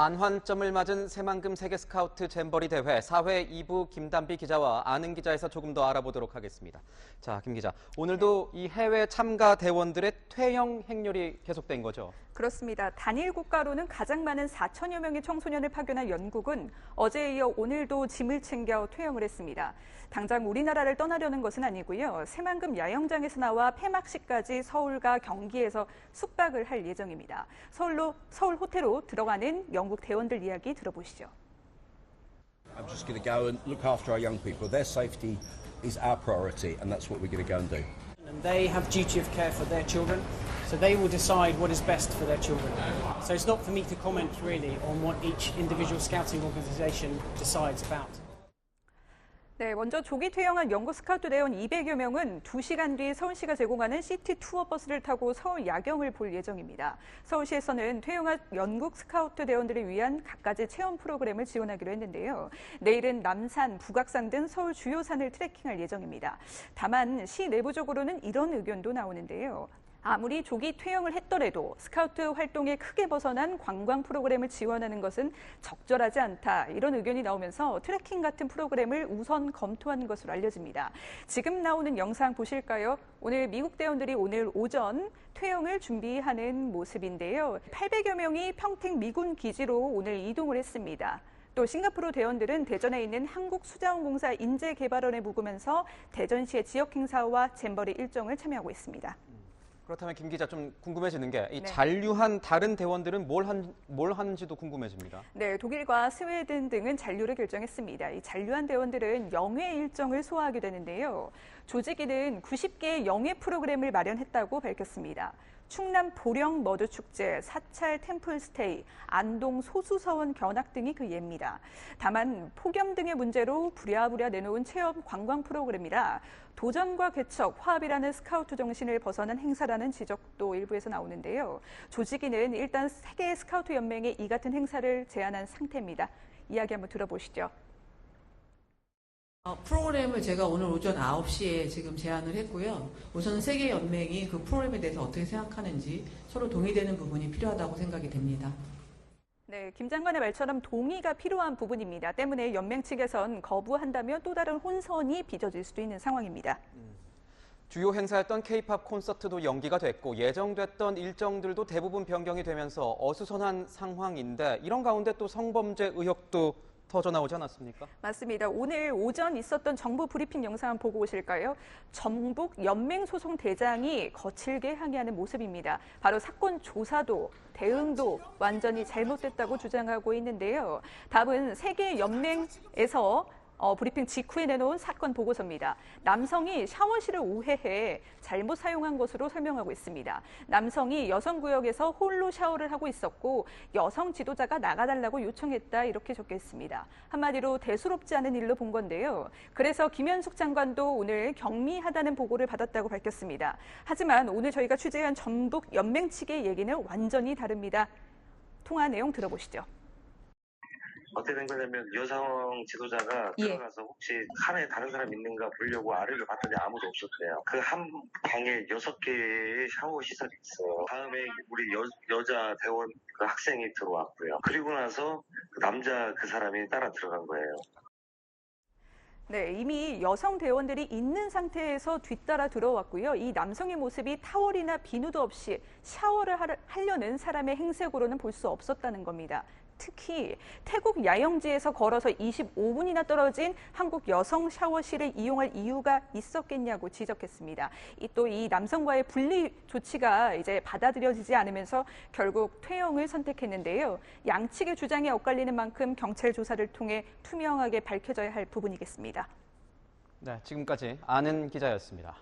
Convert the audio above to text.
반환점을 맞은 새만금 세계 스카우트 잼버리 대회 4회 2부 김단비 기자와 아는 기자에서 조금 더 알아보도록 하겠습니다. 자, 김 기자, 오늘도 이 해외 참가 대원들의 퇴영 행렬이 계속된 거죠? 그렇습니다. 단일 국가로는 가장 많은 4천여 명의 청소년을 파견한 영국은 어제에 이어 오늘도 짐을 챙겨 퇴영을 했습니다. 당장 우리나라를 떠나려는 것은 아니고요. 새만금 야영장에서 나와 폐막식까지 서울과 경기에서 숙박을 할 예정입니다. 서울 호텔로 들어가는 영국 대원들 이야기 들어보시죠. I'm just going to go and look after our young people. Their safety is our priority, and that's what we're going to go and do. And they have duty of care for their children, so they will decide what is best for their children. So it's not for me to comment really on what each individual scouting organisation decides about. 네, 먼저 조기 퇴영한 영국 스카우트 대원 200여 명은 2시간 뒤 서울시가 제공하는 시티 투어 버스를 타고 서울 야경을 볼 예정입니다. 서울시에서는 퇴영한 영국 스카우트 대원들을 위한 갖가지 체험 프로그램을 지원하기로 했는데요. 내일은 남산, 북악산 등 서울 주요 산을 트레킹할 예정입니다. 다만 시 내부적으로는 이런 의견도 나오는데요. 아무리 조기 퇴영을 했더라도 스카우트 활동에 크게 벗어난 관광 프로그램을 지원하는 것은 적절하지 않다. 이런 의견이 나오면서 트레킹 같은 프로그램을 우선 검토하는 것으로 알려집니다. 지금 나오는 영상 보실까요? 오늘 미국 대원들이 오늘 오전 퇴영을 준비하는 모습인데요. 800여 명이 평택 미군 기지로 오늘 이동을 했습니다. 또 싱가포르 대원들은 대전에 있는 한국수자원공사 인재개발원에 묵으면서 대전시의 지역 행사와 잼버리 일정을 참여하고 있습니다. 그렇다면 김 기자, 좀 궁금해지는 게 이 네. 잔류한 다른 대원들은 뭘 하는지도 궁금해집니다. 네, 독일과 스웨덴 등은 잔류를 결정했습니다. 이 잔류한 대원들은 영해 일정을 소화하게 되는데요. 조직위는 90개의 영해 프로그램을 마련했다고 밝혔습니다. 충남 보령 머드축제, 사찰 템플스테이, 안동 소수서원 견학 등이 그 예입니다. 다만 폭염 등의 문제로 부랴부랴 내놓은 체험 관광 프로그램이라 도전과 개척, 화합이라는 스카우트 정신을 벗어난 행사라는 지적도 일부에서 나오는데요. 조직위는 일단 세계 스카우트 연맹에 이 같은 행사를 제안한 상태입니다. 이야기 한번 들어보시죠. 프로그램을 제가 오늘 오전 9시에 지금 제안을 했고요. 우선 세계연맹이 그 프로그램에 대해서 어떻게 생각하는지 서로 동의되는 부분이 필요하다고 생각이 됩니다. 네, 김 장관의 말처럼 동의가 필요한 부분입니다. 때문에 연맹 측에선 거부한다면 또 다른 혼선이 빚어질 수도 있는 상황입니다. 주요 행사였던 K-팝 콘서트도 연기가 됐고 예정됐던 일정들도 대부분 변경이 되면서 어수선한 상황인데 이런 가운데 또 성범죄 의혹도 터져나오지 않았습니까? 맞습니다. 오늘 오전 있었던 정부 브리핑 영상 보고 오실까요? 전북 연맹소송대장이 거칠게 항의하는 모습입니다. 바로 사건 조사도 대응도 완전히 잘못됐다고 주장하고 있는데요. 답은 세계연맹에서 브리핑 직후에 내놓은 사건 보고서입니다. 남성이 샤워실을 오해해 잘못 사용한 것으로 설명하고 있습니다. 남성이 여성구역에서 홀로 샤워를 하고 있었고 여성 지도자가 나가달라고 요청했다 이렇게 적혀 있습니다. 한마디로 대수롭지 않은 일로 본 건데요. 그래서 김현숙 장관도 오늘 경미하다는 보고를 받았다고 밝혔습니다. 하지만 오늘 저희가 취재한 전북 연맹 측의 얘기는 완전히 다릅니다. 통화 내용 들어보시죠. 어떻게 된 거냐면 여성 지도자가 들어가서 혹시 칸에 다른 사람 있는가 보려고 아래를 봤더니 아무도 없었대요. 그 한 방에 6개의 샤워 시설이 있어요. 다음에 우리 여자 대원 그 학생이 들어왔고요. 그리고 나서 그 남자 그 사람이 따라 들어간 거예요. 네, 이미 여성 대원들이 있는 상태에서 뒤따라 들어왔고요. 이 남성의 모습이 타월이나 비누도 없이 샤워를 하려는 사람의 행색으로는 볼 수 없었다는 겁니다. 특히 태국 야영지에서 걸어서 25분이나 떨어진 한국 여성 샤워실을 이용할 이유가 있었겠냐고 지적했습니다. 또 이 남성과의 분리 조치가 이제 받아들여지지 않으면서 결국 퇴영을 선택했는데요. 양측의 주장이 엇갈리는 만큼 경찰 조사를 통해 투명하게 밝혀져야 할 부분이겠습니다. 네, 지금까지 아는 기자였습니다.